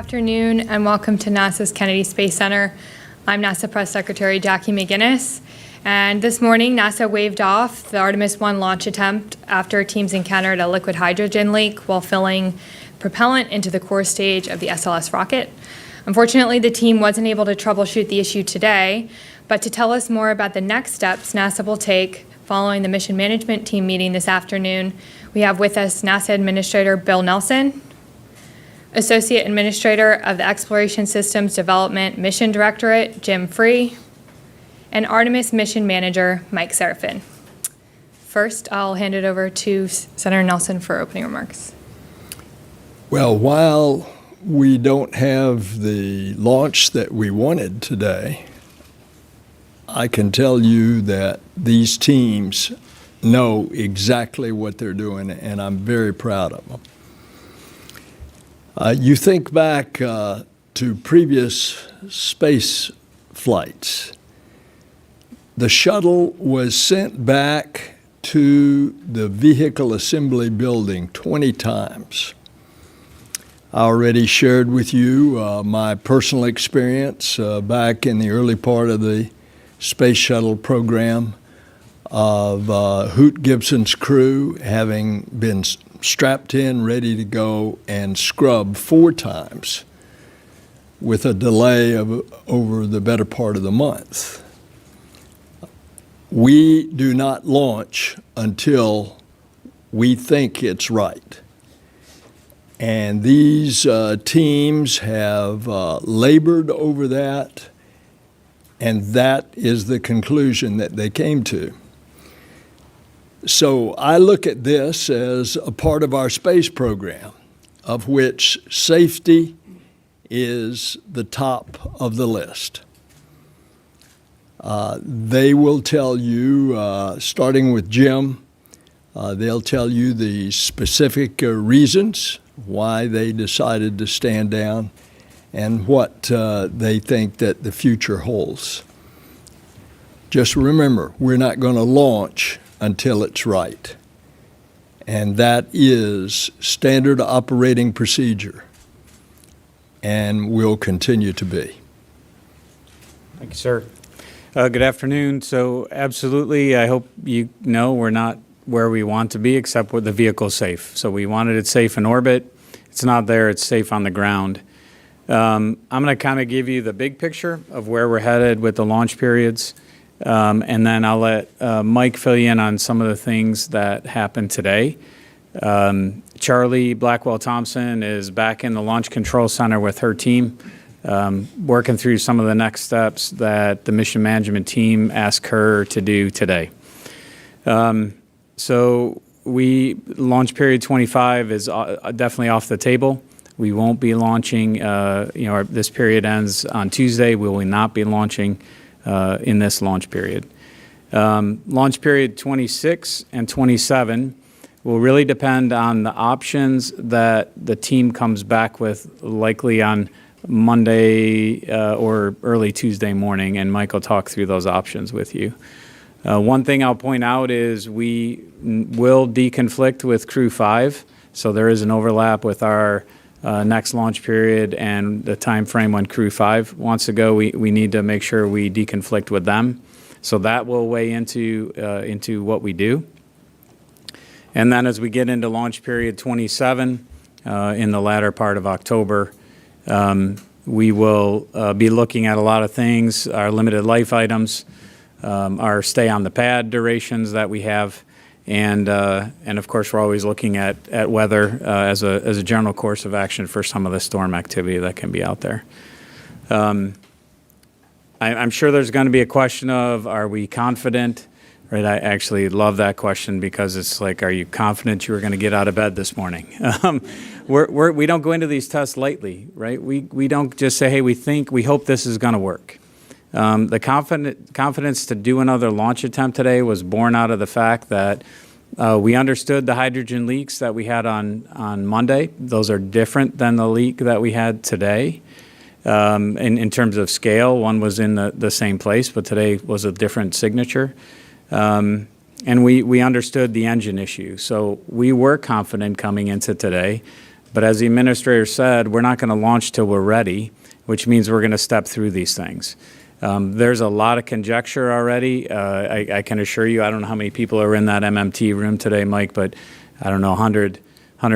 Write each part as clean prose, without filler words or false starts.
afternoon and welcome to NASA's Kennedy Space Center. I'm NASA Press Secretary Jackie McGinnis, and this morning NASA waved off the Artemis I launch attempt after teams encountered a liquid hydrogen leak while filling propellant into the core stage of the SLS rocket. Unfortunately, the team wasn't able to troubleshoot the issue today, but to tell us more about the next steps NASA will take following the mission management team meeting this afternoon, we have with us NASA Administrator Bill Nelson, Associate Administrator of the Exploration Systems Development Mission Directorate, Jim Free, and Artemis Mission Manager, Mike Serafin. First, I'll hand it over to Senator Nelson for opening remarks. Well, while we don't have the launch that we wanted today, I can tell you that these teams know exactly what they're doing, and I'm very proud of them. You think back to previous space flights. The shuttle was sent back to the vehicle assembly building 20 times. I already shared with you my personal experience back in the early part of the Space Shuttle program of Hoot Gibson's crew having been strapped in, ready to go, and scrubbed 4 times with a delay of over the better part of the month. We do not launch until we think it's right. And these teams have labored over that, and that is the conclusion that they came to. So I look at this as a part of our space program, of which safety is the top of the list. They will tell you, starting with Jim, they'll tell you the specific reasons why they decided to stand down and what they think that the future holds. Just remember, we're not going to launch until it's right. And that is standard operating procedure and will continue to be. Thank you, sir. Good afternoon. So absolutely, I hope you know we're not where we want to be except where the vehicle's safe. So we wanted it safe in orbit. It's not there, it's safe on the ground. I'm going to kind of give you the big picture of where we're headed with the launch periods. And then I'll let Mike fill you in on some of the things that happened today. Charlie Blackwell-Thompson is back in the Launch Control Center with her team, working through some of the next steps that the mission management team asked her to do today. So launch period 25 is definitely off the table. We won't be launching, this period ends on Tuesday. We will not be launching in this launch period. Launch period 26 and 27 will really depend on the options that the team comes back with, likely on Monday or early Tuesday morning, and Mike will talk through those options with you. One thing I'll point out is we will deconflict with Crew 5, so there is an overlap with our next launch period and the time frame when Crew 5 wants to go. We need to make sure we deconflict with them. So that will weigh into what we do. And then as we get into launch period 27, in the latter part of October, we will be looking at a lot of things, our limited life items, our stay on the pad durations that we have, and of course we're always looking at weather as a general course of action for some of the storm activity that can be out there. I'm sure there's going to be a question of, are we confident? Right, I actually love that question because it's like, are you confident you were going to get out of bed this morning? We don't go into these tests lightly, right? We don't just say, hey, we hope this is going to work. The confidence to do another launch attempt today was born out of the fact that we understood the hydrogen leaks that we had on Monday. Those are different than the leak that we had today. In terms of scale, one was in the same place, but today was a different signature. And we understood the engine issue. So we were confident coming into today But as the administrator said, we're not going to launch till we're ready, which means we're going to step through these things. There's a lot of conjecture already. I can assure you, I don't know how many people are in that MMT room today, Mike, but I don't know, 100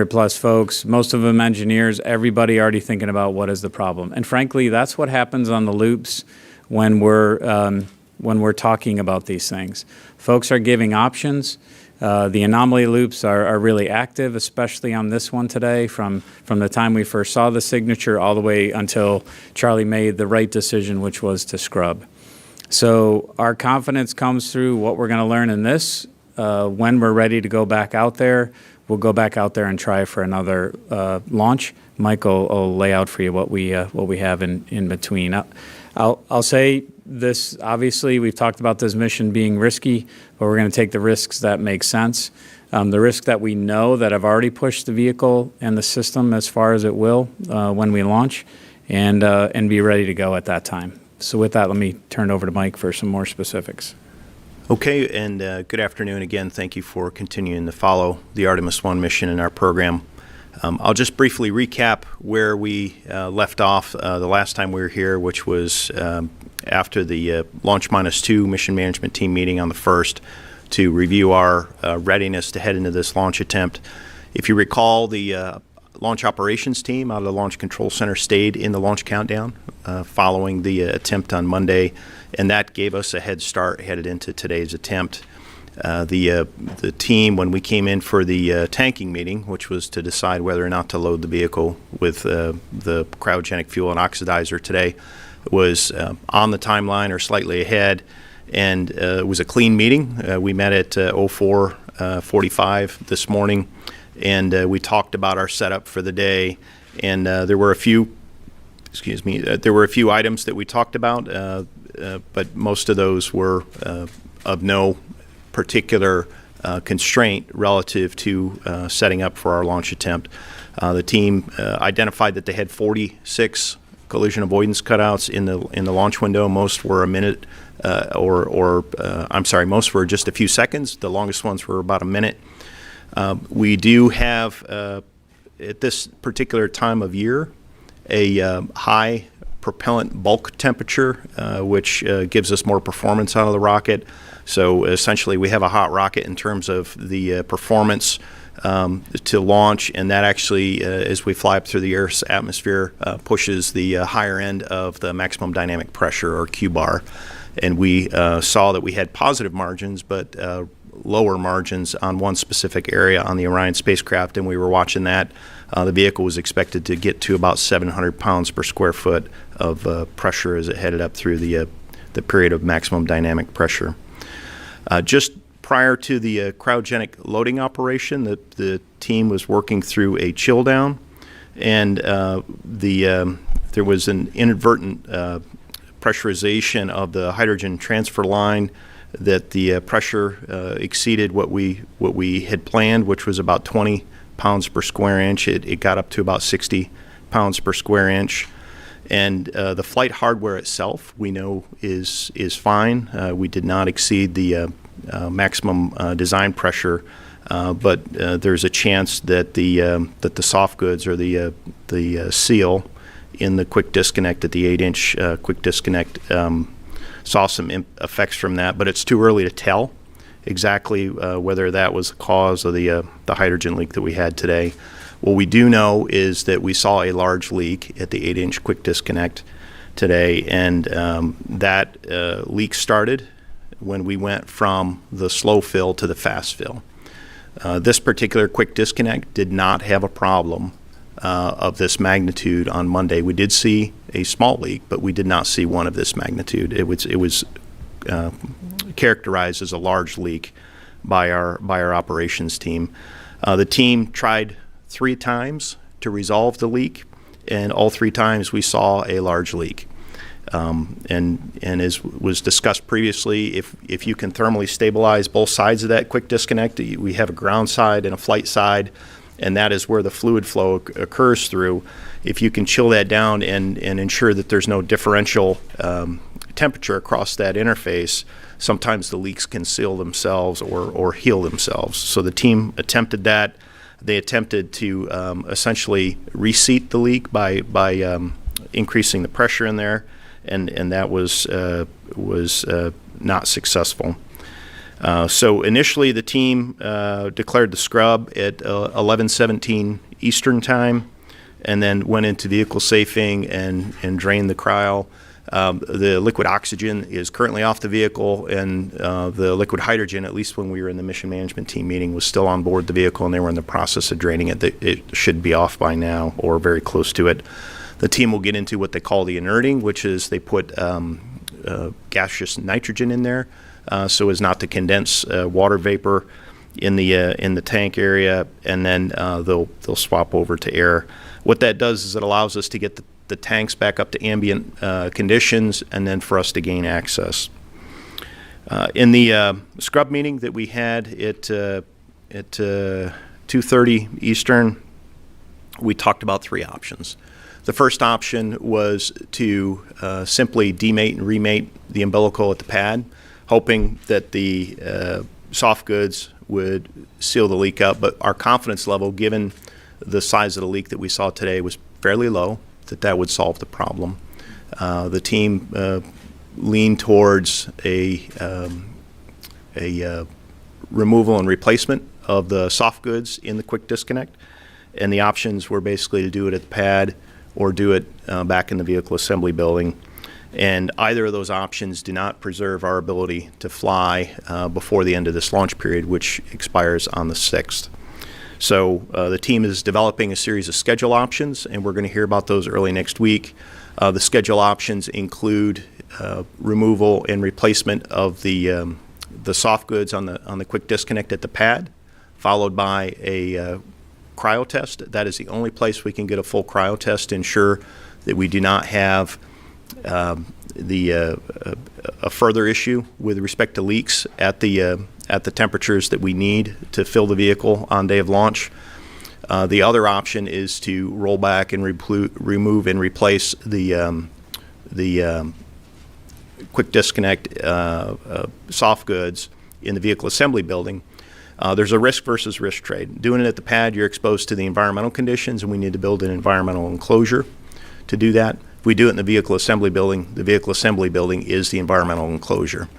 plus folks, most of them engineers, everybody already thinking about what is the problem. And frankly, that's what happens on the loops when we're talking about these things. Folks are giving options. The anomaly loops are really active, especially on this one today, from the time we first saw the signature all the way until Charlie made the right decision, which was to scrub. So our confidence comes through what we're going to learn in this. When we're ready to go back out there, we'll go back out there and try for another launch. Mike will lay out for you what we have in between. I'll say this, obviously, we've talked about this mission being risky, but we're going to take the risks that make sense. The risk that we know that have already pushed the vehicle and the system as far as it will when we launch, and be ready to go at that time. So with that, let me turn it over to Mike for some more specifics. Okay, and good afternoon again. Thank you for continuing to follow the Artemis I mission in our program. I'll just briefly recap where we left off the last time we were here, which was after the Launch -2 mission management team meeting on the 1st to review our readiness to head into this launch attempt. If you recall, the launch operations team out of the Launch Control Center stayed in the launch countdown following the attempt on Monday, and that gave us a head start headed into today's attempt. The team, when we came in for the tanking meeting, which was to decide whether or not to load the vehicle with the cryogenic fuel and oxidizer today, was on the timeline or slightly ahead, and it was a clean meeting. We met at 04:45 this morning, and we talked about our setup for the day, and there were a few items that we talked about, but most of those were of no particular constraint relative to setting up for our launch attempt. The team identified that they had 46 collision avoidance cutouts in the launch window. Most were a minute, most were just a few seconds. The longest ones were about a minute. We do have, at this particular time of year, a high propellant bulk temperature, which gives us more performance out of the rocket. So essentially, we have a hot rocket in terms of the performance to launch, and that actually, as we fly up through the Earth's atmosphere, pushes the higher end of the maximum dynamic pressure, or Q bar. And we saw that we had positive margins, but lower margins on one specific area on the Orion spacecraft, and we were watching that. The vehicle was expected to get to about 700 pounds per square foot of pressure as it headed up through the period of maximum dynamic pressure. Just prior to the cryogenic loading operation, the team was working through a chill down, and there was an inadvertent pressurization of the hydrogen transfer line, that the pressure exceeded what we had planned, which was about 20 pounds per square inch. It got up to about 60 pounds per square inch. And the flight hardware itself, we know, is fine. We did not exceed the maximum design pressure, but there's a chance that the soft goods, or the seal in the quick disconnect at the 8-inch quick disconnect, saw some effects from that. But it's too early to tell exactly whether that was the cause of the hydrogen leak that we had today. What we do know is that we saw a large leak at the 8-inch quick disconnect today, and that leak started when we went from the slow fill to the fast fill. This particular quick disconnect did not have a problem of this magnitude on Monday. We did see a small leak, but we did not see one of this magnitude. It was characterized as a large leak by our operations team. The team tried 3 times to resolve the leak, and all 3 times we saw a large leak. And as was discussed previously, if you can thermally stabilize both sides of that quick disconnect, we have a ground side and a flight side, and that is where the fluid flow occurs through. If you can chill that down and ensure that there's no differential temperature across that interface, sometimes the leaks can seal themselves or heal themselves. So the team attempted that. they attempted to essentially reseat the leak by increasing the pressure in there, and that was not successful. So initially, the team declared the scrub at 11:17 Eastern time, and then went into vehicle safing and drained the cryo. The liquid oxygen is currently off the vehicle, and the liquid hydrogen, at least when we were in the mission management team meeting, was still on board the vehicle, and they were in the process of draining it. It should be off by now or very close to it. The team will get into what they call the inerting, which is they put gaseous nitrogen in there so as not to condense water vapor in the tank area, and then they'll swap over to air. What that does is it allows us to get the tanks back up to ambient conditions, and then for us to gain access. In the scrub meeting that we had at 2:30 Eastern, we talked about three options. The first option was to simply demate and remate the umbilical at the pad, hoping that the soft goods would seal the leak up. But our confidence level, given the size of the leak that we saw today, was fairly low, that would solve the problem. The team leaned towards a removal and replacement of the soft goods in the quick disconnect, and the options were basically to do it at the pad or do it back in the vehicle assembly building. And either of those options do not preserve our ability to fly before the end of this launch period, which expires on the 6th. So the team is developing a series of schedule options, and we're going to hear about those early next week. The schedule options include removal and replacement of the soft goods on the quick disconnect at the pad, followed by a cryo test. That is the only place we can get a full cryo test to ensure that we do not have a further issue with respect to leaks at the temperatures that we need to fill the vehicle on day of launch. The other option is to roll back and remove and replace the quick disconnect soft goods in the vehicle assembly building. There's a risk versus risk trade. Doing it at the pad, you're exposed to the environmental conditions, and we need to build an environmental enclosure to do that. If we do it in the vehicle assembly building is the environmental enclosure.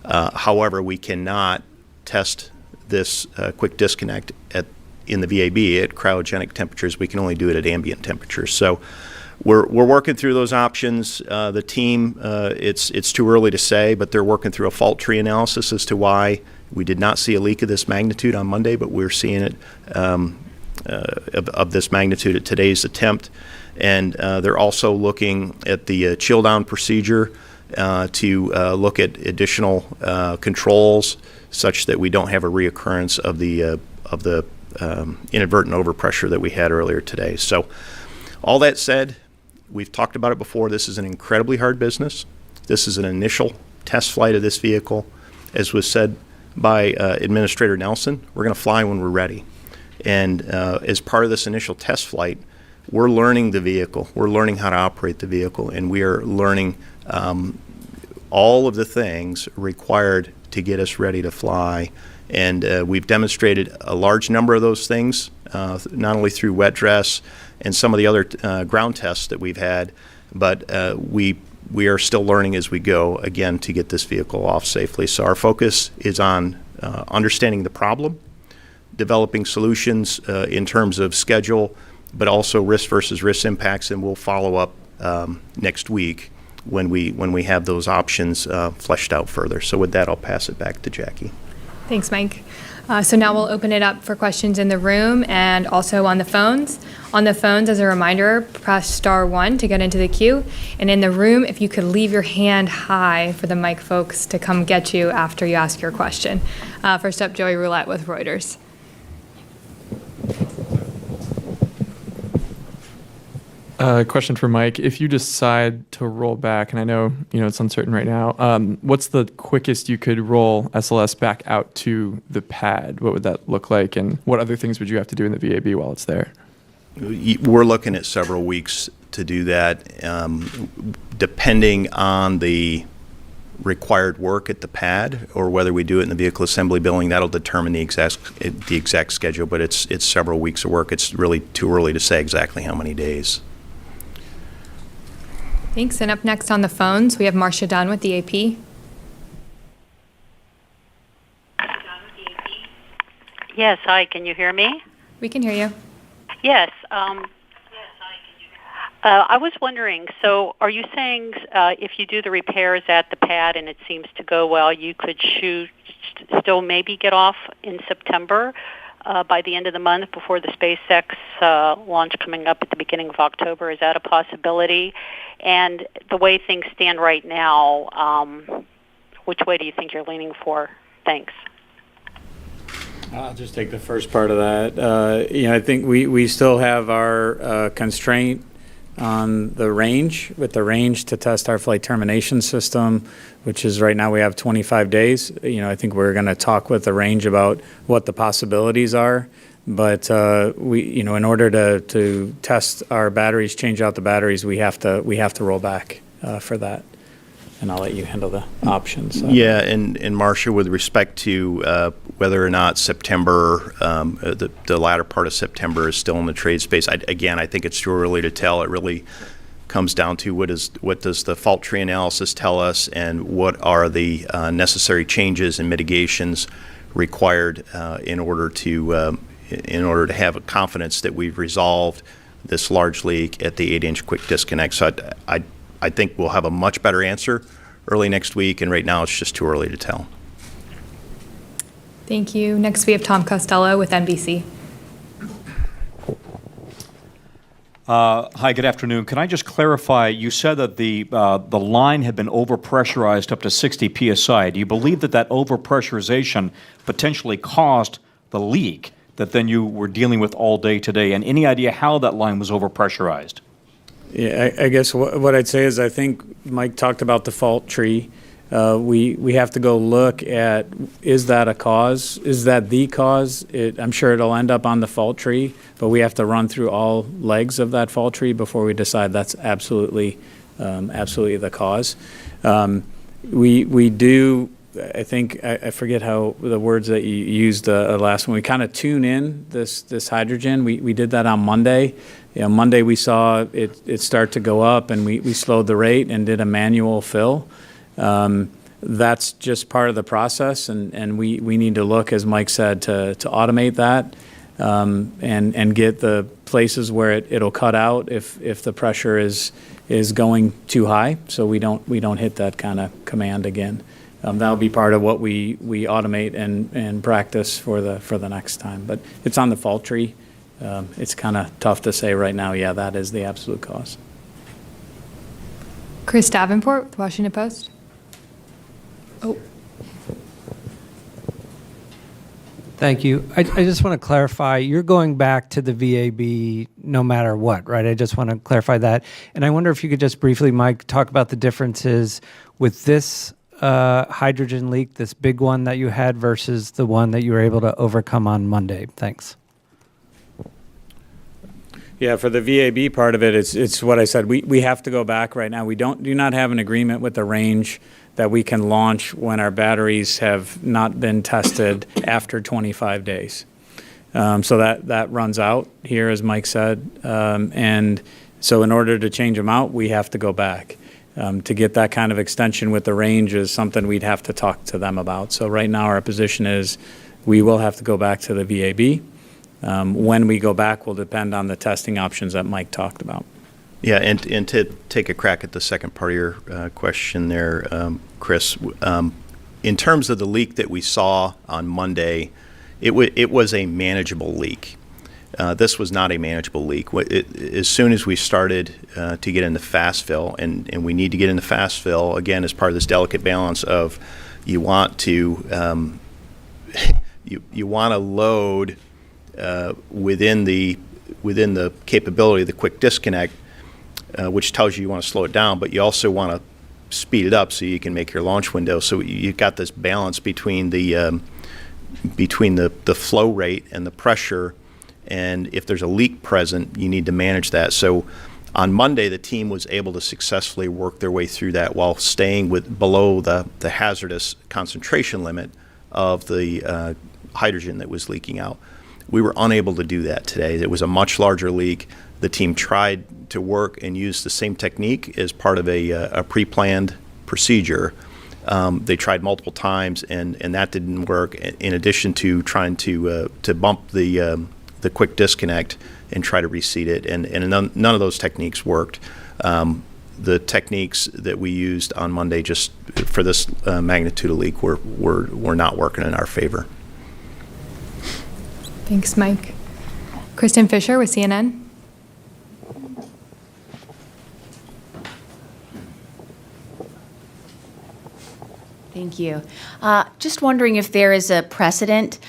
However, we cannot test this quick disconnect in the VAB at cryogenic temperatures. We can only do it at ambient temperatures. So we're working through those options. The team, it's too early to say, but they're working through a fault tree analysis as to why we did not see a leak of this magnitude on Monday, but we're seeing it of this magnitude at today's attempt. And they're also looking at the chill down procedure to look at additional controls such that we don't have a reoccurrence of the inadvertent overpressure that we had earlier today. So all that said, we've talked about it before. This is an incredibly hard business. This is an initial test flight of this vehicle. As was said by Administrator Nelson, we're going to fly when we're ready. And as part of this initial test flight, we're learning the vehicle. We're learning how to operate the vehicle, and we are learning all of the things required to get us ready to fly. And we've demonstrated a large number of those things, not only through wet dress and some of the other ground tests that we've had, but we are still learning as we go, again, to get this vehicle off safely. So our focus is on understanding the problem, developing solutions in terms of schedule, but also risk versus risk impacts, and we'll follow up next week when we have those options fleshed out further. So with that, I'll pass it back to Jackie. Thanks, Mike. So now we'll open it up for questions in the room and also on the phones. On the phones, as a reminder, press *1 to get into the queue. And in the room, if you could leave your hand high for the mic folks to come get you after you ask your question. First up, Joey Roulette with Reuters. Question for Mike. If you decide to roll back, and I know it's uncertain right now, what's the quickest you could roll SLS back out to the pad? What would that look like, and what other things would you have to do in the VAB while it's there? We're looking at several weeks to do that, depending on the required work at the pad or whether we do it in the vehicle assembly building. That'll determine the exact schedule, but it's several weeks of work. It's really too early to say exactly how many days. Thanks. And up next on the phones, we have Marcia Dunn with the AP. Yes, hi, can you hear me? We can hear you. Yes. I was wondering, so are you saying if you do the repairs at the pad and it seems to go well, you could still maybe get off in September by the end of the month before the SpaceX launch coming up at the beginning of October? Is that a possibility? And the way things stand right now, which way do you think you're leaning for? Thanks. I'll just take the first part of that. I think we still have our constraint on the range, with the range to test our flight termination system, which is right now we have 25 days. I think we're going to talk with the range about what the possibilities are. But in order to test our batteries, change out the batteries, we have to roll back for that. And I'll let you handle the options. Yeah, and Marcia, with respect to whether or not September, the latter part of September is still in the trade space, I think it's too early to tell. It really comes down to what does the fault tree analysis tell us, and what are the necessary changes and mitigations required in order to have a confidence that we've resolved this large leak at the 8-inch quick disconnect. So I think we'll have a much better answer early next week, and right now it's just too early to tell. Thank you. Next, we have Tom Costello with NBC. Hi, good afternoon. Can I just clarify, you said that the line had been overpressurized up to 60 psi. Do you believe that overpressurization potentially caused the leak that then you were dealing with all day today? And any idea how that line was overpressurized? Yeah, I guess what I'd say is I think Mike talked about the fault tree. We have to go look at, is that a cause? Is that the cause? I'm sure it'll end up on the fault tree, but we have to run through all legs of that fault tree before we decide that's absolutely the cause. We do, I think, I forget how the words that you used the last one. We kind of tune in this hydrogen. We did that on Monday. Monday we saw it start to go up, and we slowed the rate and did a manual fill. That's just part of the process, and we need to look, as Mike said, to automate that and get the places where it'll cut out if the pressure is going too high, so we don't hit that kind of command again. That'll be part of what we automate and practice for the next time. But it's on the fault tree. It's kind of tough to say right now, yeah, that is the absolute cause. Chris Davenport with Washington Post. Oh. Thank you. I just want to clarify, you're going back to the VAB no matter what, right? I just want to clarify that. And I wonder if you could just briefly, Mike, talk about the differences with this hydrogen leak, this big one that you had, versus the one that you were able to overcome on Monday. Thanks. Yeah, for the VAB part of it, it's what I said. We have to go back right now. We do not have an agreement with the range that we can launch when our batteries have not been tested after 25 days. So that runs out here, as Mike said. And so in order to change them out, we have to go back. To get that kind of extension with the range is something we'd have to talk to them about. So right now our position is we will have to go back to the VAB. When we go back will depend on the testing options that Mike talked about. Yeah, and to take a crack at the second part of your question there, Chris, in terms of the leak that we saw on Monday, it was a manageable leak. This was not a manageable leak. As soon as we started to get into fast fill, and we need to get into fast fill, again, as part of this delicate balance of you want to you want to load within the capability of the quick disconnect, which tells you want to slow it down, but you also want to speed it up so you can make your launch window. So you've got this balance between the flow rate and the pressure, and if there's a leak present, you need to manage that. So On Monday, the team was able to successfully work their way through that while staying below the hazardous concentration limit of the hydrogen that was leaking out. We were unable to do that today. It was a much larger leak. The team tried to work and use the same technique as part of a pre-planned procedure. They tried multiple times, and that didn't work. In addition to trying to bump the quick disconnect and try to reseat it, and none of those techniques worked. The techniques that we used on Monday just for this magnitude of leak were not working in our favor. Thanks, Mike. Kristen Fisher with CNN. Thank you. Just wondering if there is a precedent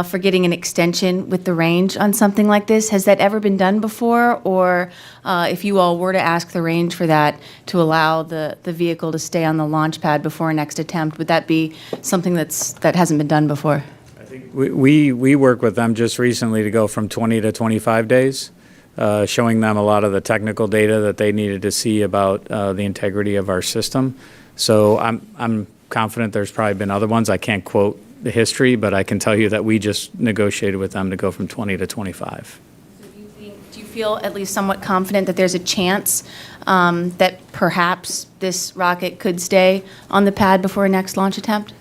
for getting an extension with the range on something like this. Has that ever been done before? Or if you all were to ask the range for that to allow the vehicle to stay on the launch pad before a next attempt, would that be something that hasn't been done before? We worked with them just recently to go from 20 to 25 days, showing them a lot of the technical data that they needed to see about the integrity of our system. So I'm confident there's probably been other ones. I can't quote the history, but I can tell you that we just negotiated with them to go from 20 to 25. So do you feel at least somewhat confident that there's a chance that perhaps this rocket could stay on the pad before a next launch attempt?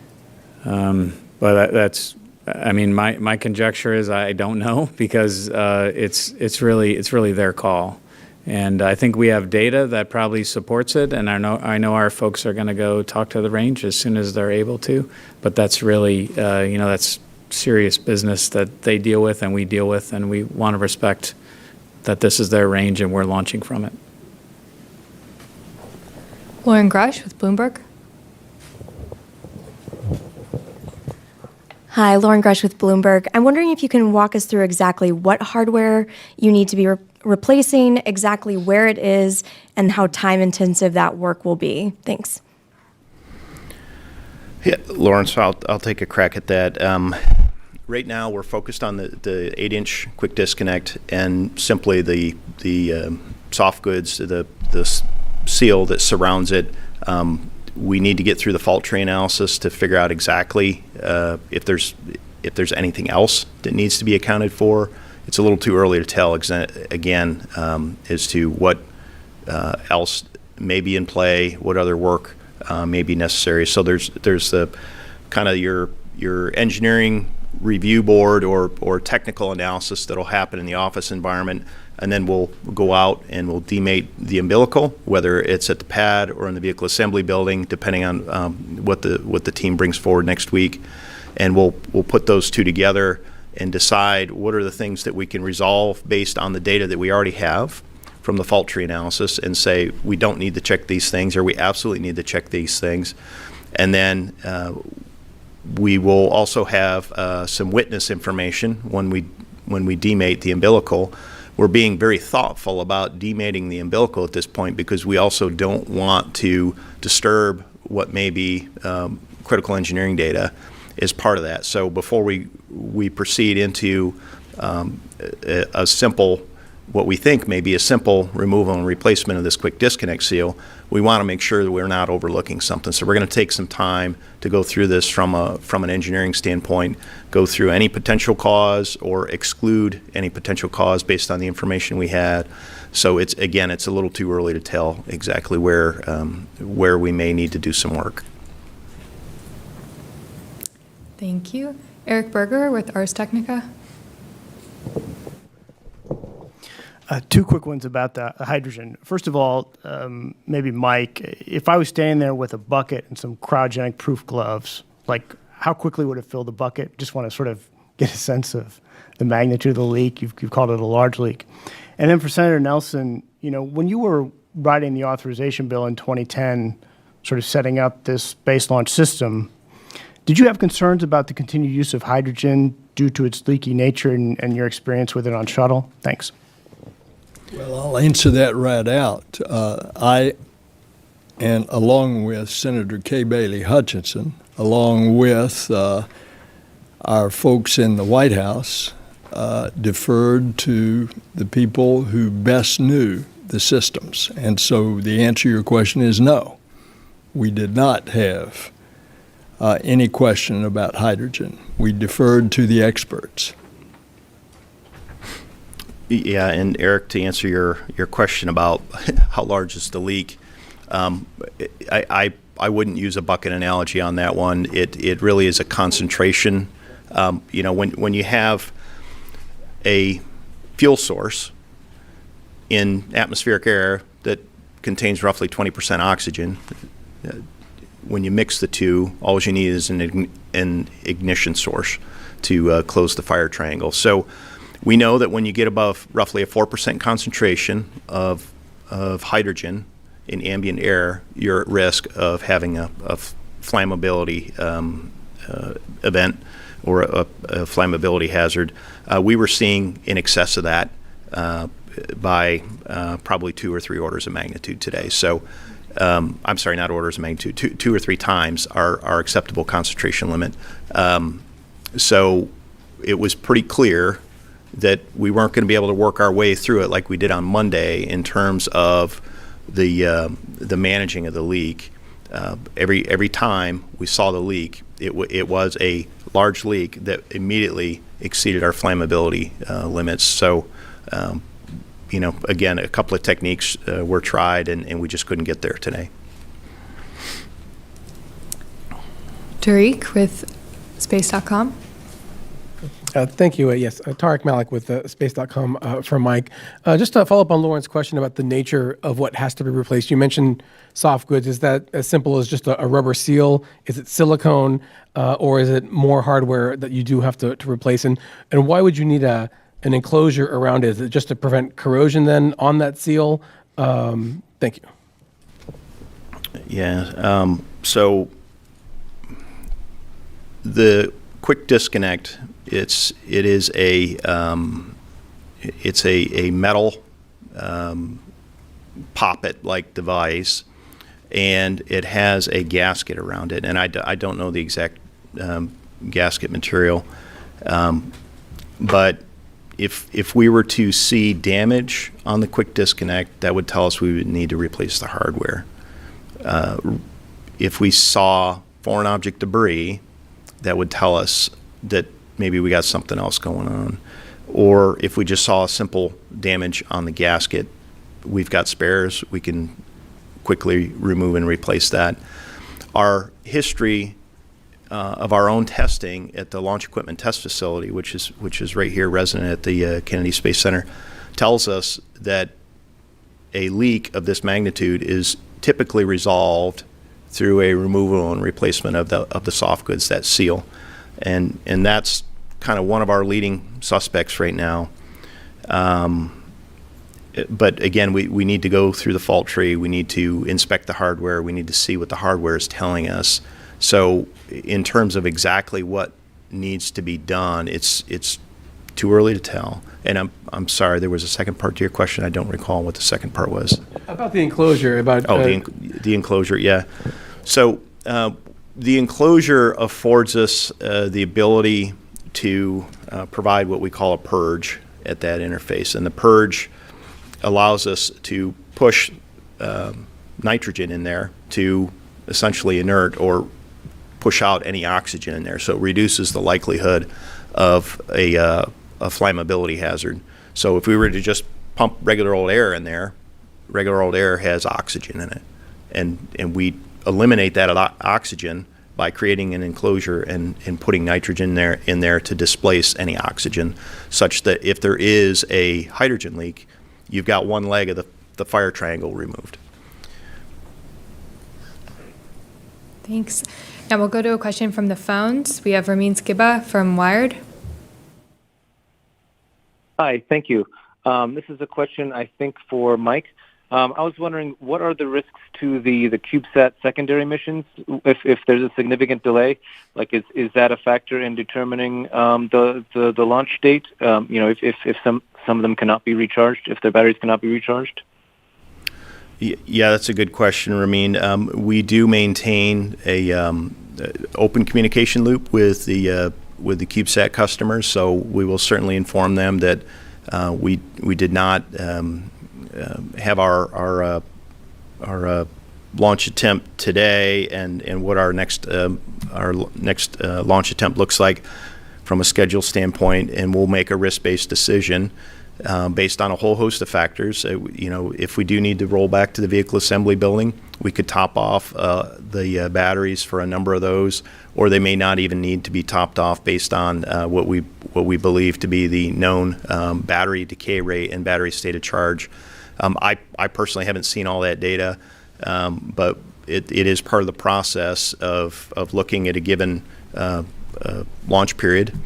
Well, that's, I mean, my conjecture is I don't know, because it's really their call. And I think we have data that probably supports it, and I know our folks are going to go talk to the range as soon as they're able to. But that's really, that's serious business that they deal with and we deal with, and we want to respect that this is their range and we're launching from it. Lauren Grush with Bloomberg. Hi, Lauren Grush with Bloomberg. I'm wondering if you can walk us through exactly what hardware you need to be replacing, exactly where it is, and how time-intensive that work will be. Thanks. Yeah, Lawrence, I'll take a crack at that. Right now, we're focused on the 8-inch quick disconnect and simply the soft goods, the seal that surrounds it. We need to get through the fault tree analysis to figure out exactly if there's anything else that needs to be accounted for. It's a little too early to tell again as to what else may be in play, what other work may be necessary. So there's the kind of your engineering review board or technical analysis that'll happen in the office environment, and then we'll go out and we'll demate the umbilical, whether it's at the pad or in the vehicle assembly building, depending on what the team brings forward next week, and we'll put those two together and decide what are the things that we can resolve based on the data that we already have from the fault tree analysis, and say we don't need to check these things or we absolutely need to check these things. And then we will also have some witness information when we demate the umbilical. We're being very thoughtful about demating the umbilical at this point because we also don't want to disturb what may be critical engineering data as part of that. So before we proceed into a simple, what we think may be a simple removal and replacement of this quick disconnect seal, we want to make sure that we're not overlooking something. So we're going to take some time to go through this from an engineering standpoint, go through any potential cause or exclude any potential cause based on the information we had. So it's a little too early to tell exactly where we may need to do some work. Thank you. Eric Berger with Ars Technica. Two quick ones about the hydrogen. First of all, maybe Mike, if I was standing there with a bucket and some cryogenic proof gloves, like how quickly would it fill the bucket? Just want to sort of get a sense of the magnitude of the leak. You've called it a large leak. And then for Senator Nelson, when you were writing the authorization bill in 2010, sort of setting up this space launch system, did you have concerns about the continued use of hydrogen due to its leaky nature and your experience with it on shuttle? Thanks. Well, I'll answer that right out. And along with Senator Kay Bailey Hutchinson, along with our folks in the White House, deferred to the people who best knew the systems. And so the answer to your question is no. We did not have any question about hydrogen. We deferred to the experts. Yeah, and Eric, to answer your question about how large is the leak, I wouldn't use a bucket analogy on that one. It really is a concentration. When you have a fuel source in atmospheric air that contains roughly 20% oxygen, when you mix the two, all you need is an ignition source to close the fire triangle. So we know that when you get above roughly a 4% concentration of hydrogen in ambient air, you're at risk of having a flammability event or a flammability hazard. We were seeing in excess of that by probably 2 or 3 orders of magnitude today. So, I'm sorry, not orders of magnitude, two or three times our acceptable concentration limit. So it was pretty clear that we weren't going to be able to work our way through it like we did on Monday in terms of the managing of the leak. Every time we saw the leak, it was a large leak that immediately exceeded our flammability limits. So, again, a couple of techniques were tried, and we just couldn't get there today. Tariq with space.com. Thank you. Yes, Tarek Malik with Space.com for Mike. Just to follow up on Lauren's question about the nature of what has to be replaced. You mentioned soft goods. Is that as simple as just a rubber seal? Is it silicone? Or is it more hardware that you do have to replace? And why would you need an enclosure around it? Is it just to prevent corrosion then on that seal? Thank you. Yeah. So the quick disconnect, it's a metal poppet-like device, and it has a gasket around it. And I don't know the exact gasket material, but if we were to see damage on the quick disconnect, that would tell us we would need to replace the hardware. If we saw foreign object debris, that would tell us that maybe we got something else going on. Or if we just saw a simple damage on the gasket, we've got spares. We can quickly remove and replace that. Our history of our own testing at the Launch Equipment Test Facility, which is right here resident at the Kennedy Space Center, tells us that a leak of this magnitude is typically resolved through a removal and replacement of the soft goods, that seal. And that's kind of one of our leading suspects right now. But again, we need to go through the fault tree. We need to inspect the hardware. We need to see what the hardware is telling us. So in terms of exactly what needs to be done, it's too early to tell. And I'm sorry, there was a second part to your question. I don't recall what the second part was. About the enclosure. The enclosure, yeah. So the enclosure affords us the ability to provide what we call a purge at that interface. And the purge allows us to push nitrogen in there to essentially inert or push out any oxygen in there. So it reduces the likelihood of a flammability hazard. So if we were to just pump regular old air in there, regular old air has oxygen in it. And we eliminate that oxygen by creating an enclosure and putting nitrogen in there to displace any oxygen, such that if there is a hydrogen leak, you've got one leg of the fire triangle removed. Thanks. Now we'll go to a question from the phones. We have Ramin Skiba from Wired. Hi, thank you. This is a question, I think, for Mike. I was wondering, what are the risks to the CubeSat secondary missions if there's a significant delay? Like, is that a factor in determining the launch date? If some of them cannot be recharged, if their batteries cannot be recharged? Yeah, that's a good question, Ramin. We do maintain a open communication loop with the CubeSat customers, so we will certainly inform them that we did not have our launch attempt today and what our next launch attempt looks like from a schedule standpoint, and we'll make a risk-based decision based on a whole host of factors. If we do need to roll back to the vehicle assembly building, we could top off the batteries for a number of those, or they may not even need to be topped off based on what we believe to be the known battery decay rate and battery state of charge. I personally haven't seen all that data, but it is part of the process of looking at a given launch period.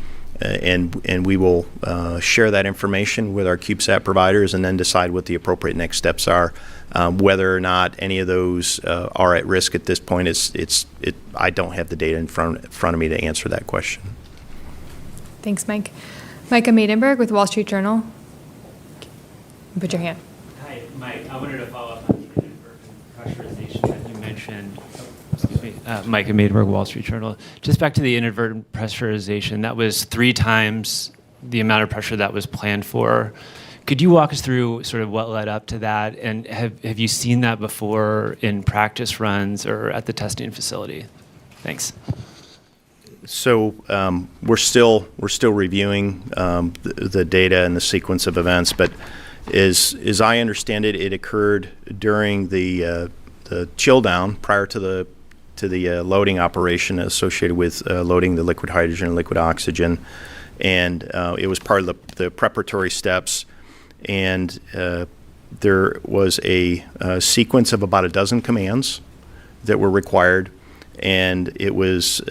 And we will share that information with our CubeSat providers and then decide what the appropriate next steps are. Whether or not any of those are at risk at this point, I don't have the data in front of me to answer that question. Thanks, Mike. Micah Maidenberg with Wall Street Journal. Put your hand. Hi, Mike. I wanted to follow up on the inadvertent pressurization that you mentioned. Excuse me. Micah Maidenberg, Wall Street Journal. Just back to the inadvertent pressurization. That was 3 times the amount of pressure that was planned for. Could you walk us through sort of what led up to that? And have you seen that before in practice runs or at the testing facility? Thanks. So we're still reviewing the data and the sequence of events, but as I understand it, it occurred during the chill down prior to the loading operation associated with loading the liquid hydrogen and liquid oxygen, and it was part of the preparatory steps. And there was a sequence of about a dozen commands that were required, and it was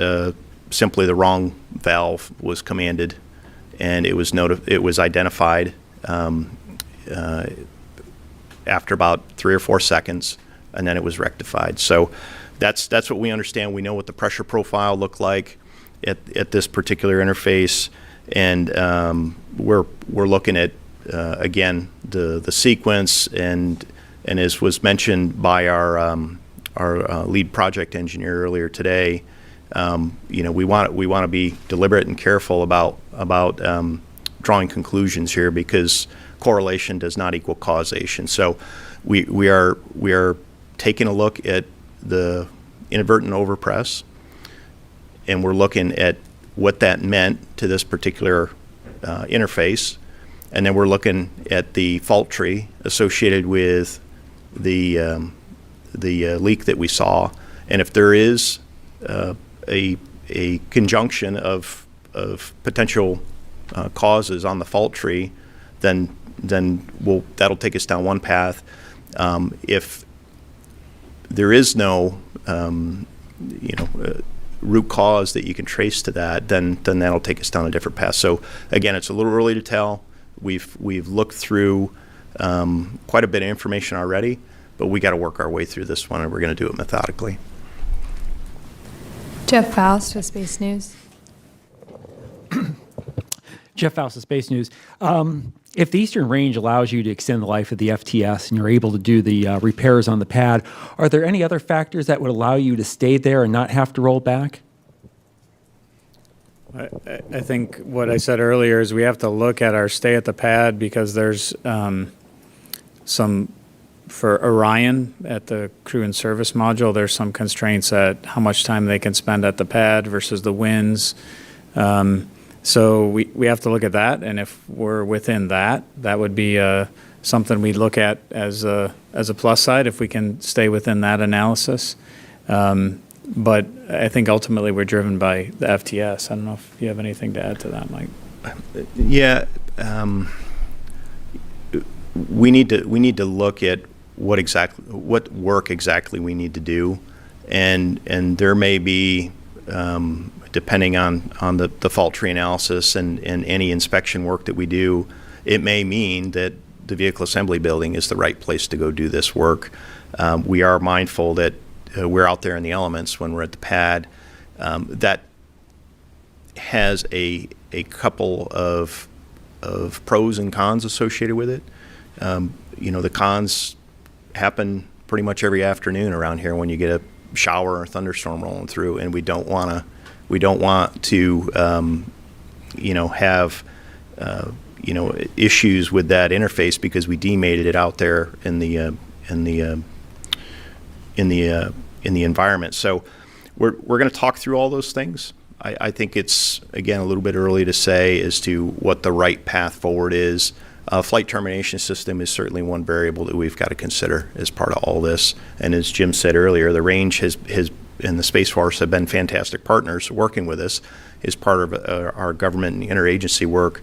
simply the wrong valve was commanded, and it was identified after about 3 or 4 seconds, and then it was rectified. So that's what we understand. We know what the pressure profile looked like at this particular interface, and we're looking at again the sequence, and as was mentioned by our lead project engineer earlier today, we want to be deliberate and careful about drawing conclusions here, because correlation does not equal causation. So we are taking a look at the inadvertent overpress, and we're looking at what that meant to this particular interface, and then we're looking at the fault tree associated with the leak that we saw, and if there is a conjunction of potential causes on the fault tree, then that'll take us down one path. If there is no root cause that you can trace to that, then that'll take us down a different path. So again, it's a little early to tell. We've looked through quite a bit of information already, but we got to work our way through this one, and we're going to do it methodically. Jeff Faust with Space News. Jeff Faust of Space News. If the Eastern Range allows you to extend the life of the FTS and you're able to do the repairs on the pad, are there any other factors that would allow you to stay there and not have to roll back? I think what I said earlier is we have to look at our stay at the pad, because there's for Orion at the crew and service module, there's some constraints at how much time they can spend at the pad versus the winds. So we have to look at that, and if we're within that would be something we'd look at as a plus side if we can stay within that analysis. But I think ultimately we're driven by the FTS. I don't know if you have anything to add to that, Mike. Yeah, we need to look at what work exactly we need to do, and there may be, depending on the fault tree analysis and any inspection work that we do, it may mean that the vehicle assembly building is the right place to go do this work. We are mindful that we're out there in the elements when we're at the pad. That has a couple of pros and cons associated with it. The cons happen pretty much every afternoon around here when you get a shower or thunderstorm rolling through, and we don't want to have issues with that interface because we demated it out there in the environment. So we're going to talk through all those things. I think it's, again, a little bit early to say as to what the right path forward is. Flight termination system is certainly one variable that we've got to consider as part of all this. And as Jim said earlier, the range has and the Space Force have been fantastic partners working with us as part of our government and interagency work.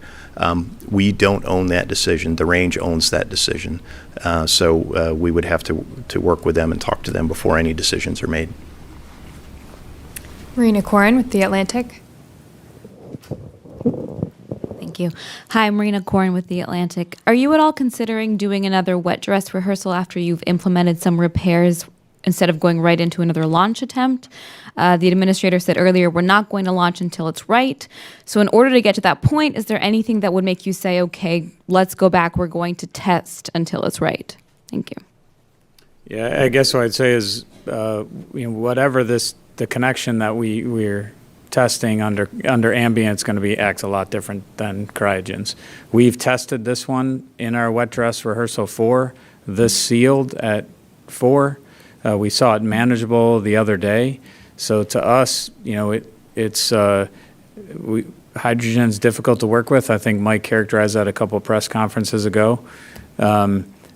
We don't own that decision. The range owns that decision. So we would have to work with them and talk to them before any decisions are made. Marina Corin with The Atlantic. Thank you. Hi, Marina Corin with The Atlantic. Are you at all considering doing another wet dress rehearsal after you've implemented some repairs instead of going right into another launch attempt? The administrator said earlier, we're not going to launch until it's right. So in order to get to that point, is there anything that would make you say, okay, let's go back, we're going to test until it's right? Thank you. Yeah, I guess what I'd say is, whatever the connection that we're testing under ambient is going to act a lot different than cryogens. We've tested this one in our wet dress rehearsal 4, this sealed at 4. We saw it manageable the other day. So to us, hydrogen's difficult to work with. I think Mike characterized that a couple of press conferences ago.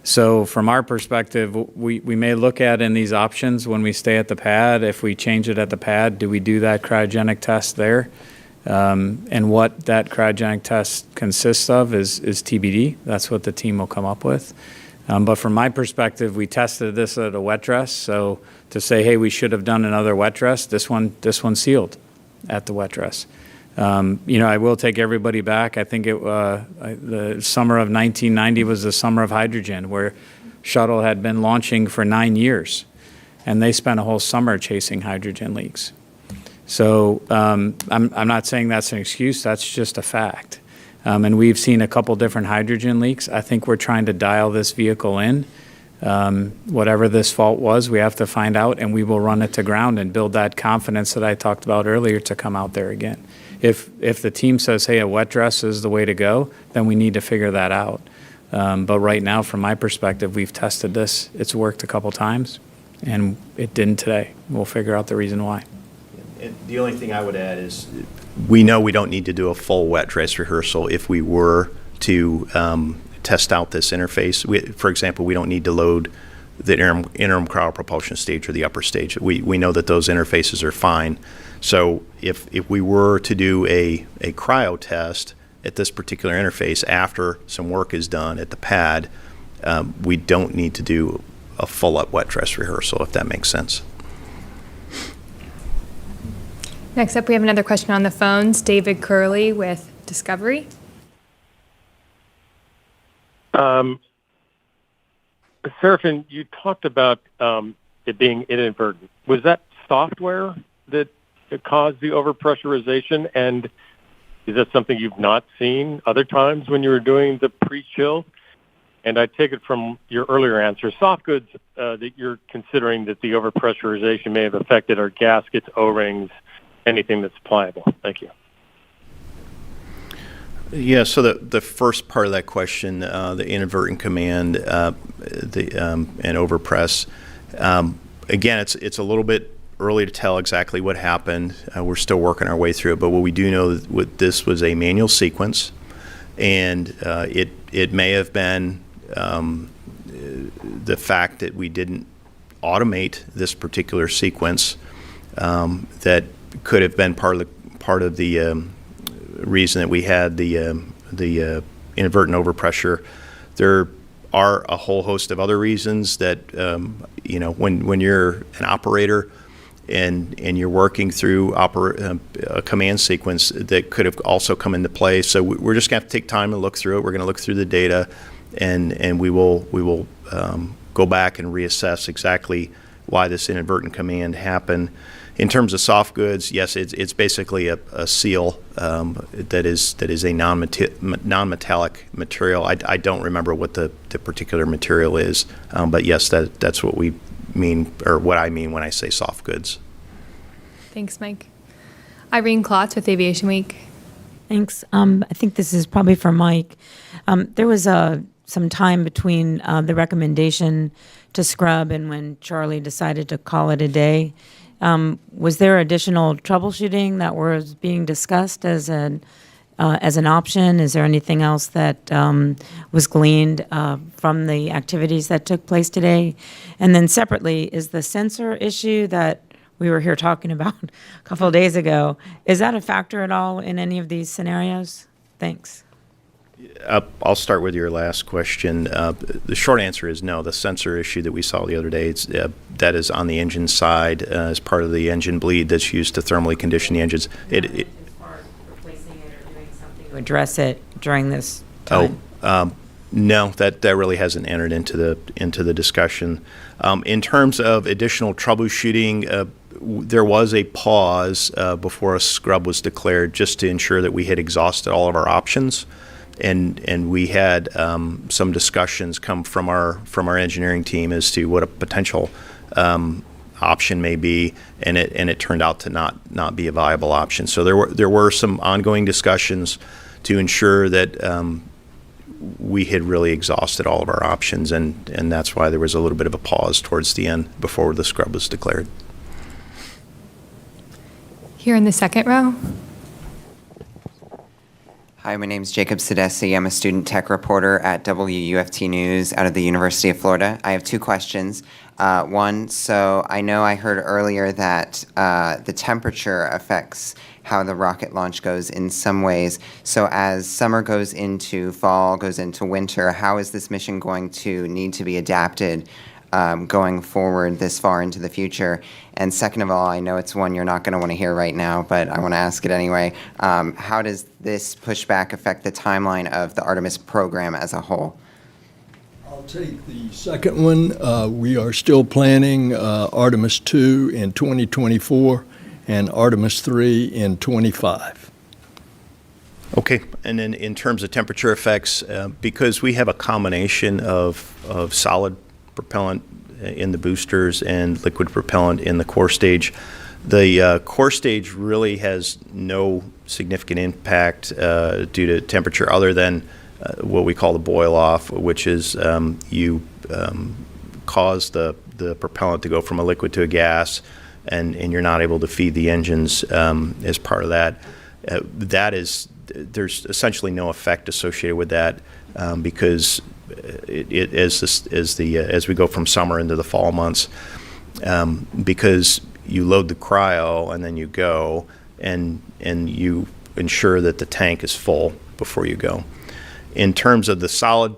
So from our perspective, we may look at in these options when we stay at the pad, if we change it at the pad, do we do that cryogenic test there? And what that cryogenic test consists of is TBD. That's what the team will come up with. But from my perspective, we tested this at a wet dress. So to say, hey, we should have done another wet dress, this one sealed at the wet dress. I will take everybody back. I think the summer of 1990 was the summer of hydrogen, where shuttle had been launching for 9 years, and they spent a whole summer chasing hydrogen leaks. So I'm not saying that's an excuse. That's just a fact. And we've seen a couple different hydrogen leaks. I think we're trying to dial this vehicle in. Whatever this fault was, we have to find out, and we will run it to ground and build that confidence that I talked about earlier to come out there again. If the team says, hey, a wet dress is the way to go, then we need to figure that out. But right now, from my perspective, we've tested this. It's worked a couple times, and it didn't today. We'll figure out the reason why. And the only thing I would add is we know we don't need to do a full wet dress rehearsal if we were to test out this interface. For example, we don't need to load the interim cryo propulsion stage or the upper stage. We know that those interfaces are fine. So if we were to do a cryo test at this particular interface after some work is done at the pad, we don't need to do a full-up wet dress rehearsal, if that makes sense. Next up, we have another question on the phones. David Curley with Discovery. Serafin, you talked about it being inadvertent. Was that software that caused the overpressurization? And is that something you've not seen other times when you were doing the pre-chill? And I take it from your earlier answer, soft goods that you're considering that the overpressurization may have affected are gaskets, O-rings, anything that's pliable. Thank you. Yeah, so the first part of that question, the inadvertent command and overpress, again, it's a little bit early to tell exactly what happened. We're still working our way through it, but what we do know that this was a manual sequence, and it may have been the fact that we didn't automate this particular sequence that could have been part of the reason that we had the inadvertent overpressure. There are a whole host of other reasons that when you're an operator and you're working through a command sequence that could have also come into play. So we're just going to have to take time to look through it. We're going to look through the data, and we will go back and reassess exactly why this inadvertent command happened. In terms of soft goods, yes, it's basically a seal that is a non-metallic material. I don't remember what the particular material is, but yes, that's what we mean, or what I mean when I say soft goods. Thanks, Mike. Irene Klotz with Aviation Week. Thanks. I think this is probably for Mike. There was some time between the recommendation to scrub and when Charlie decided to call it a day. Was there additional troubleshooting that was being discussed as an option? Is there anything else that was gleaned from the activities that took place today? And then separately, is the sensor issue that we were here talking about a couple of days ago, is that a factor at all in any of these scenarios? Thanks. I'll start with your last question. The short answer is no. The sensor issue that we saw the other day, that is on the engine side as part of the engine bleed that's used to thermally condition the engines. As far as replacing it or doing something to address it during this time? No, that really hasn't entered into the discussion. In terms of additional troubleshooting, there was a pause before a scrub was declared just to ensure that we had exhausted all of our options. And we had some discussions come from our engineering team as to what a potential option may be, and it turned out to not be a viable option. So there were some ongoing discussions to ensure that we had really exhausted all of our options, and that's why there was a little bit of a pause towards the end before the scrub was declared. Here in the second row. Hi, my name is Jacob Sedesi. I'm a student tech reporter at WUFT News out of the University of Florida. I have two questions. One, so I know I heard earlier that the temperature affects how the rocket launch goes in some ways. So as summer goes into fall, goes into winter, how is this mission going to need to be adapted going forward this far into the future? And second of all, I know it's one you're not going to want to hear right now, but I want to ask it anyway. How does this pushback affect the timeline of the Artemis program as a whole? I'll take the second one. We are still planning Artemis II in 2024 and Artemis III in 25. Okay, and then in terms of temperature effects, because we have a combination of solid propellant in the boosters and liquid propellant in the core stage, the core stage really has no significant impact due to temperature other than what we call the boil off, which is you cause the propellant to go from a liquid to a gas, and you're not able to feed the engines as part of that. There's essentially no effect associated with that because as we go from summer into the fall months, because you load the cryo and then you go and you ensure that the tank is full before you go. In terms of the solid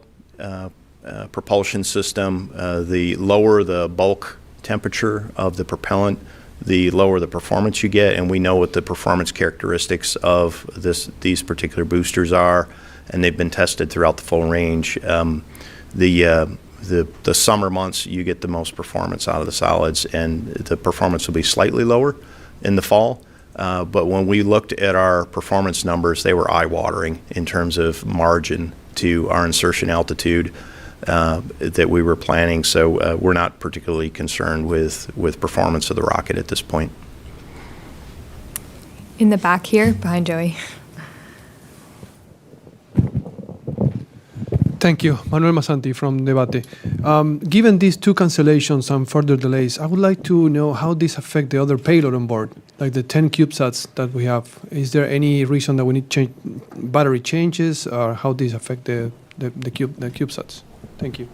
propulsion system, the lower the bulk temperature of the propellant, the lower the performance you get, and we know what the performance characteristics of these particular boosters are, and they've been tested throughout the full range. The summer months, you get the most performance out of the solids, and the performance will be slightly lower in the fall. But when we looked at our performance numbers, they were eye-watering in terms of margin to our insertion altitude that we were planning. So we're not particularly concerned with performance of the rocket at this point. In the back here, behind Joey. Thank you. Manuel Masanti from Debate. Given these two cancellations and further delays, I would like to know how these affect the other payload on board, like the 10 CubeSats that we have. Is there any reason that we need change battery changes, or how these affect the CubeSats? Thank you.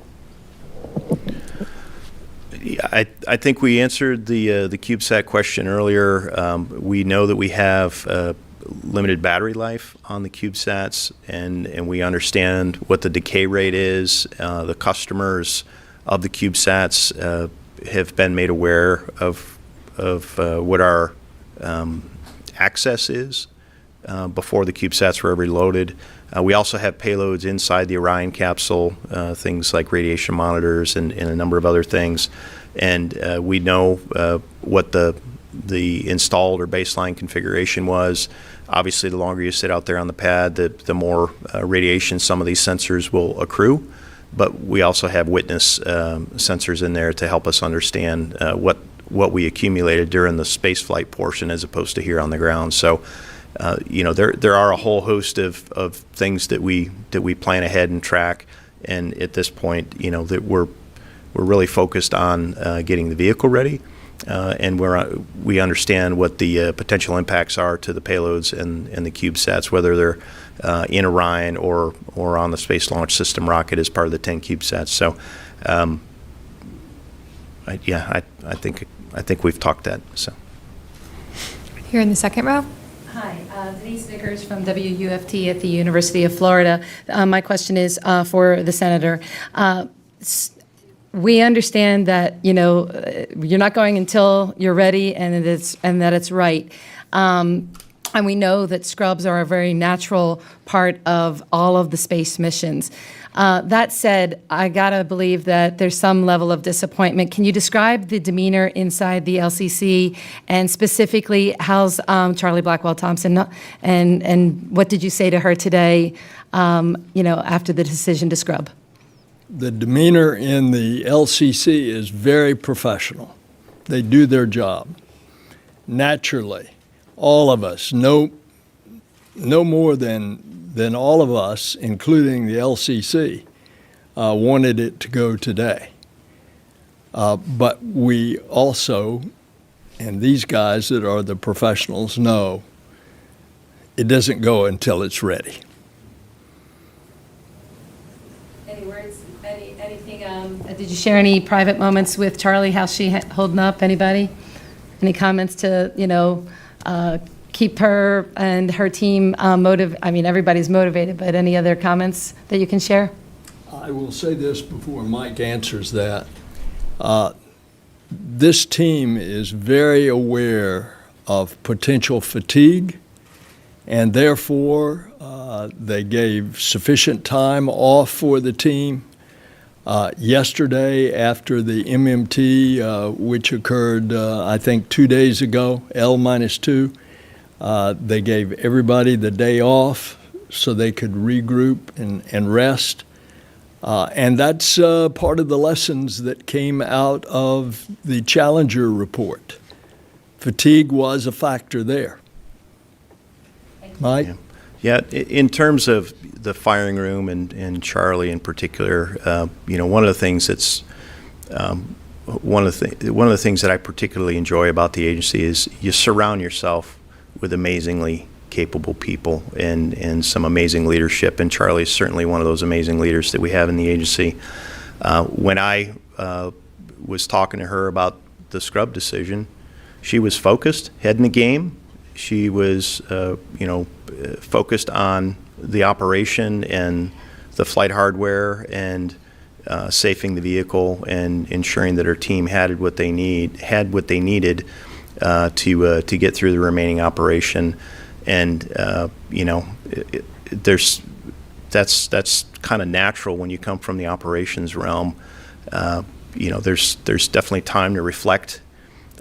Yeah, I think we answered the CubeSat question earlier. We know that we have limited battery life on the CubeSats, and we understand what the decay rate is. The customers of the CubeSats have been made aware of what our access is before the CubeSats were ever loaded. We also have payloads inside the Orion capsule, things like radiation monitors and a number of other things. And we know what the installed or baseline configuration was. Obviously, the longer you sit out there on the pad, the more radiation some of these sensors will accrue. But we also have witness sensors in there to help us understand what we accumulated during the space flight portion as opposed to here on the ground. So there are a whole host of things that we plan ahead and track. And at this point, that we're really focused on getting the vehicle ready, and we understand what the potential impacts are to the payloads and the CubeSats, whether they're in Orion or on the Space Launch System rocket as part of the 10 CubeSats. So, I think we've talked that. So. Here in the second row. Hi, Denise Vickers from WUFT at the University of Florida. My question is for the senator. We understand that you're not going until you're ready and that it's right. And we know that scrubs are a very natural part of all of the space missions. That said, I gotta believe that there's some level of disappointment. Can you describe the demeanor inside the LCC, and specifically how's Charlie Blackwell-Thompson, and what did you say to her today, after the decision to scrub? The demeanor in the LCC is very professional. They do their job. Naturally, all of us, no more than all of us, including the LCC, wanted it to go today. But we also, and these guys that are the professionals know, it doesn't go until it's ready. Any words, anything, did you share any private moments with Charlie? How's she holding up? Anybody? Any comments to, keep her and her team everybody's motivated, but any other comments that you can share? I will say this before Mike answers that. This team is very aware of potential fatigue, and therefore they gave sufficient time off for the team. Yesterday, after the MMT, which occurred, I think, 2 days ago, L-2, they gave everybody the day off so they could regroup and rest. And that's part of the lessons that came out of the Challenger report. Fatigue was a factor there. Mike? Yeah, in terms of the firing room and Charlie in particular, one of the things that's one of the things that I particularly enjoy about the agency is you surround yourself with amazingly capable people and some amazing leadership, and Charlie is certainly one of those amazing leaders that we have in the agency. When I was talking to her about the scrub decision, she was focused, head in the game. She was, focused on the operation and the flight hardware and safing the vehicle and ensuring that her team had what they needed to get through the remaining operation. And that's kind of natural when you come from the operations realm. There's definitely time to reflect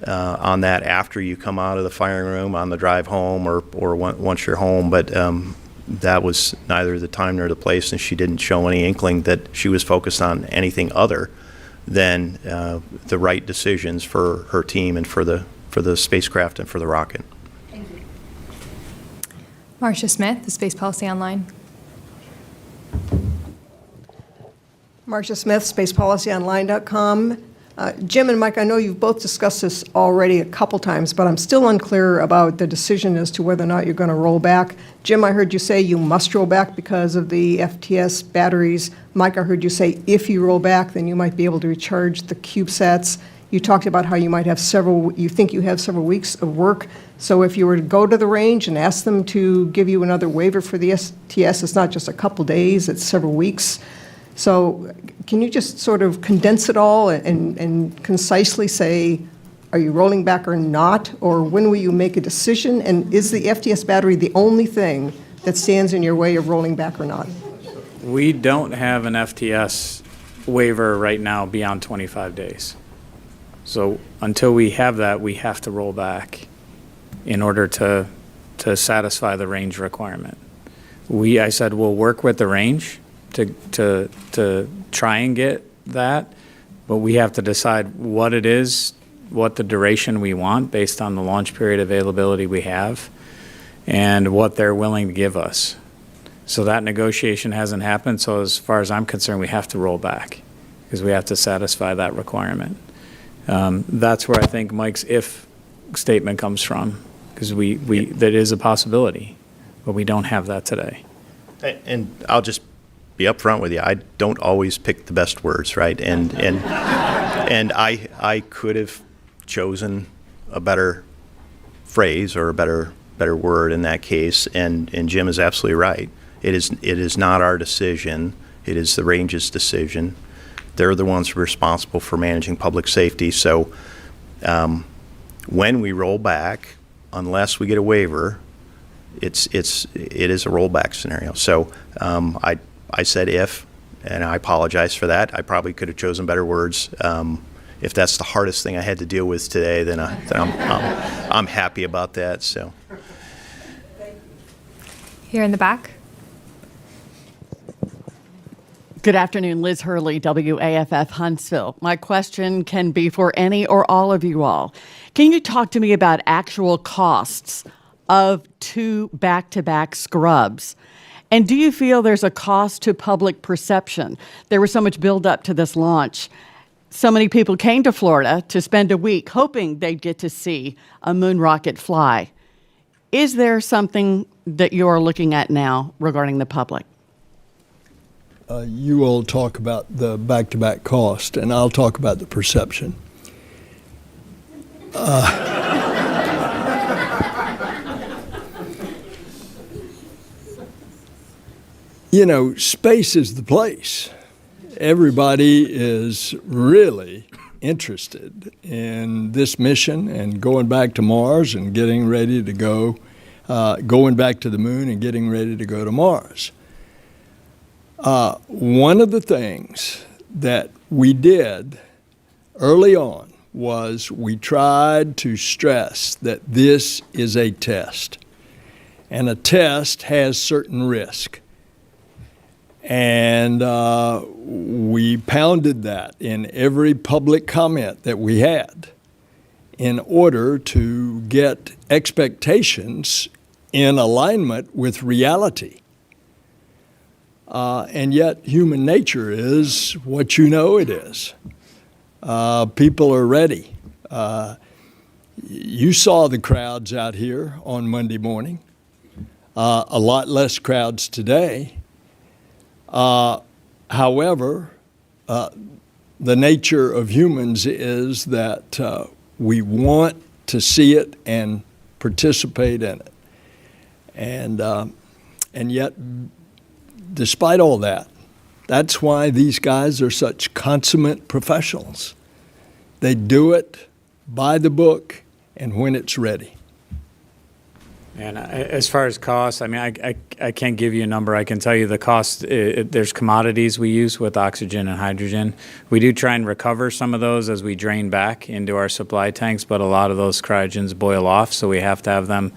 on that after you come out of the firing room, on the drive home, or once you're home. But that was neither the time nor the place, and she didn't show any inkling that she was focused on anything other than the right decisions for her team and for the spacecraft and for the rocket. Thank you. Marcia Smith, the Space Policy Online. Marcia Smith, spacepolicyonline.com. Jim and Mike, I know you've both discussed this already a couple times, but I'm still unclear about the decision as to whether or not you're going to roll back. Jim, I heard you say you must roll back because of the FTS batteries. Mike, I heard you say if you roll back, then you might be able to recharge the CubeSats. You talked about how you might have you think you have several weeks of work. So if you were to go to the range and ask them to give you another waiver for the STS, it's not just a couple days, it's several weeks. So can you just sort of condense it all and concisely say, are you rolling back or not? Or when will you make a decision? And is the FTS battery the only thing that stands in your way of rolling back or not? We don't have an FTS waiver right now beyond 25 days. So until we have that, we have to roll back in order to satisfy the range requirement. I said we'll work with the range to try and get that, but we have to decide what it is, what the duration we want based on the launch period availability we have. and what they're willing to give us. So that negotiation hasn't happened, so as far as I'm concerned, we have to roll back because we have to satisfy that requirement. That's where I think Mike's if statement comes from, because that is a possibility, but we don't have that today. And I'll just be upfront with you. I don't always pick the best words, right? And I could have chosen a better phrase or a better word in that case. And Jim is absolutely right. It is not our decision. It is the range's decision. They're the ones responsible for managing public safety. So when we roll back, unless we get a waiver, it is a rollback scenario. So I said if, and I apologize for that. I probably could have chosen better words. If that's the hardest thing I had to deal with today, then I'm happy about that. So Here in the back. Good afternoon, Liz Hurley, WAFF Huntsville. My question can be for any or all of you all. Can you talk to me about actual costs of 2 back-to-back scrubs? And do you feel there's a cost to public perception? There was so much build-up to this launch. So many people came to Florida to spend a week hoping they'd get to see a moon rocket fly. Is there something that you're looking at now regarding the public? You all talk about the back-to-back cost, and I'll talk about the perception. Space is the place. Everybody is really interested in this mission and going back to Mars and getting ready to go, going back to the moon and getting ready to go to Mars. One of the things that we did early on was we tried to stress that this is a test, and a test has certain risk. And we pounded that in every public comment that we had in order to get expectations in alignment with reality. And yet human nature is what you know it is. People are ready. You saw the crowds out here on Monday morning. A lot less crowds today. However, the nature of humans is that we want to see it and participate in it. And yet, despite all that, that's why these guys are such consummate professionals. They do it by the book and when it's ready. And as far as costs, I mean, I can't give you a number. I can tell you the cost. There's commodities we use with oxygen and hydrogen. We do try and recover some of those as we drain back into our supply tanks, but a lot of those cryogens boil off, so we have to have them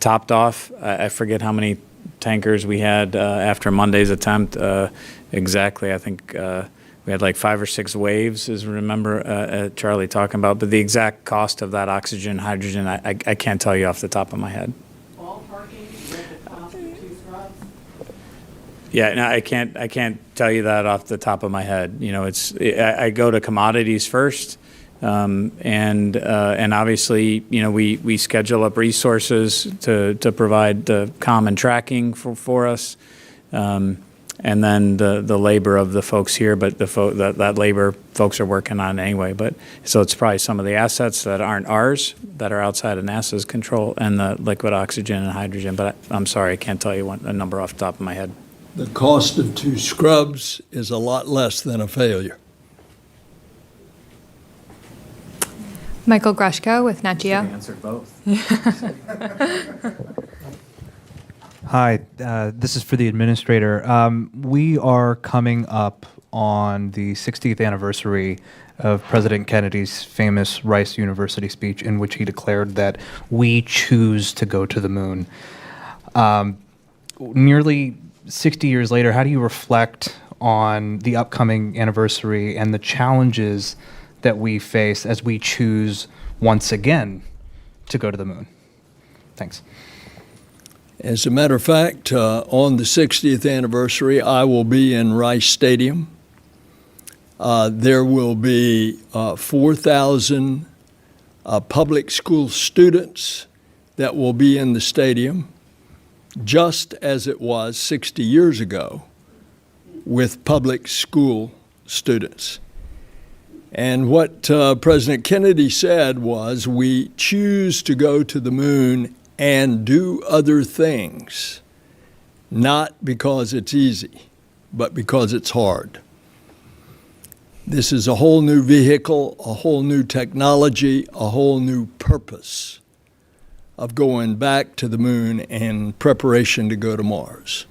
topped off. I forget how many tankers we had after Monday's attempt. Exactly, I think we had like 5 or 6 waves, as remember Charlie talking about. But the exact cost of that oxygen, hydrogen, I can't tell you off the top of my head. Yeah, no, I can't tell you that off the top of my head. I go to commodities first, and obviously, we schedule up resources to provide the common tracking for us, and then the labor of the folks here. But that labor folks are working on anyway. But so it's probably some of the assets that aren't ours that are outside of NASA's control, and the liquid oxygen and hydrogen. But I'm sorry, I can't tell you a number off the top of my head. The cost of 2 scrubs is a lot less than a failure. Michael Grushko with Nat Geo. Answered both. Hi, this is for the administrator. We are coming up on the 60th anniversary of President Kennedy's famous Rice University speech in which he declared that we choose to go to the moon. Nearly 60 years later, how do you reflect on the upcoming anniversary and the challenges that we face as we choose once again to go to the moon? Thanks. As a matter of fact, on the 60th anniversary, I will be in Rice Stadium. There will be 4,000 public school students that will be in the stadium, just as it was 60 years ago with public school students. And what President Kennedy said was, we choose to go to the moon and do other things, not because it's easy, but because it's hard. This is a whole new vehicle, a whole new technology, a whole new purpose of going back to the moon in preparation to go to Mars.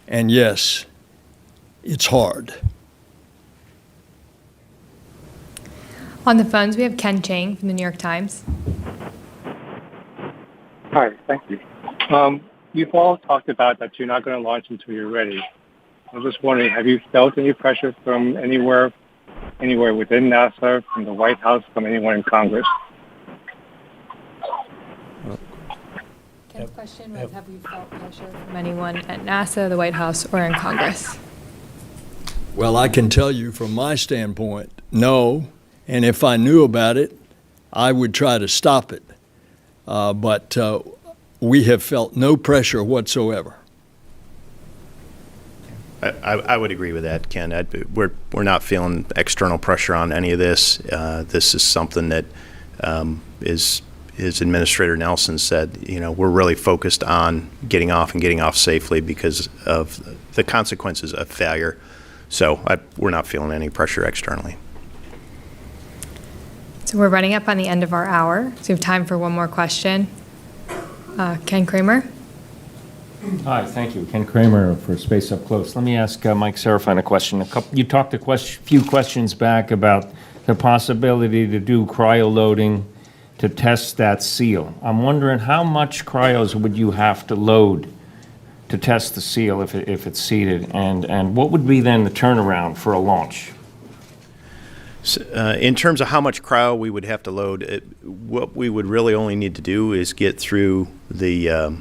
And yes, it's hard. On the phones, we have Ken Chang from the New York Times. Hi, thank you. You've all talked about that you're not going to launch until you're ready. I was just wondering, have you felt any pressure from anywhere within NASA, from the White House, from anyone in Congress? Ken's question was, have you felt pressure from anyone at NASA, the White House, or in Congress? Well, I can tell you from my standpoint, no. And if I knew about it, I would try to stop it. But we have felt no pressure whatsoever. I would agree with that, Ken. We're not feeling external pressure on any of this. This is something that is, as Administrator Nelson said, we're really focused on getting off and getting off safely because of the consequences of failure. So we're not feeling any pressure externally. So we're running up on the end of our hour, so we have time for one more question. Ken Kramer? Hi, thank you. Ken Kramer for Space Up Close. Let me ask Mike Serafine a question. You talked a few questions back about the possibility to do cryoloading to test that seal. I'm wondering how much cryos would you have to load to test the seal if it's seated, and what would be then the turnaround for a launch? In terms of how much cryo we would have to load, what we would really only need to do is get through the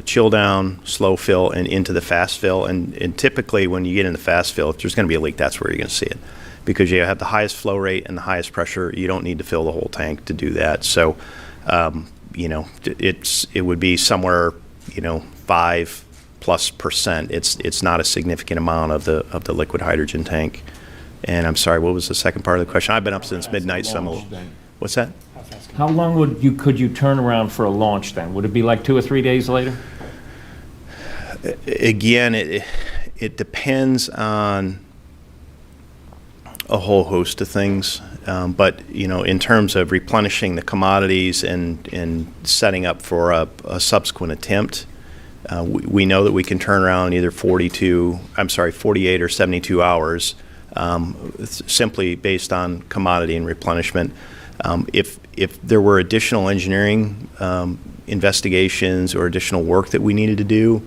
chill down, slow fill, and into the fast fill. And typically when you get into fast fill, if there's going to be a leak, that's where you're going to see it. Because you have the highest flow rate and the highest pressure, you don't need to fill the whole tank to do that. So, it would be somewhere, 5+%. It's not a significant amount of the liquid hydrogen tank. And I'm sorry, what was the second part of the question? I've been up since midnight, so I'm a little, what's that? How long could you turn around for a launch then? Would it be like 2 or 3 days later? Again, it depends on a whole host of things. But, in terms of replenishing the commodities and setting up for a subsequent attempt, we know that we can turn around in either 48 or 72 hours. Simply based on commodity and replenishment. If there were additional engineering investigations or additional work that we needed to do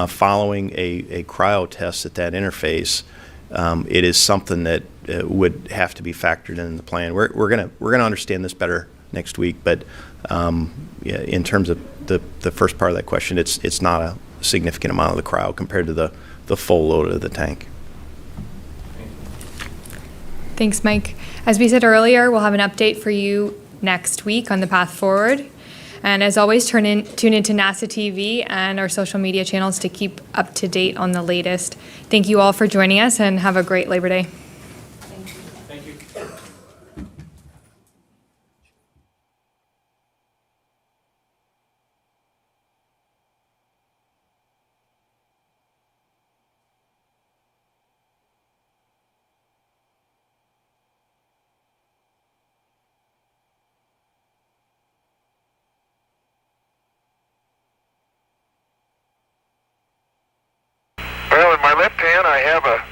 following a cryo test at that interface, it is something that would have to be factored in the plan. We're gonna understand this better next week, but in terms of the first part of that question, it's not a significant amount of the cryo compared to the full load of the tank. Thanks, Mike. As we said earlier, we'll have an update for you next week on the path forward. And as always, tune into NASA TV and our social media channels to keep up to date on the latest. Thank you all for joining us, and have a great Labor Day. Well, in my left hand, I have a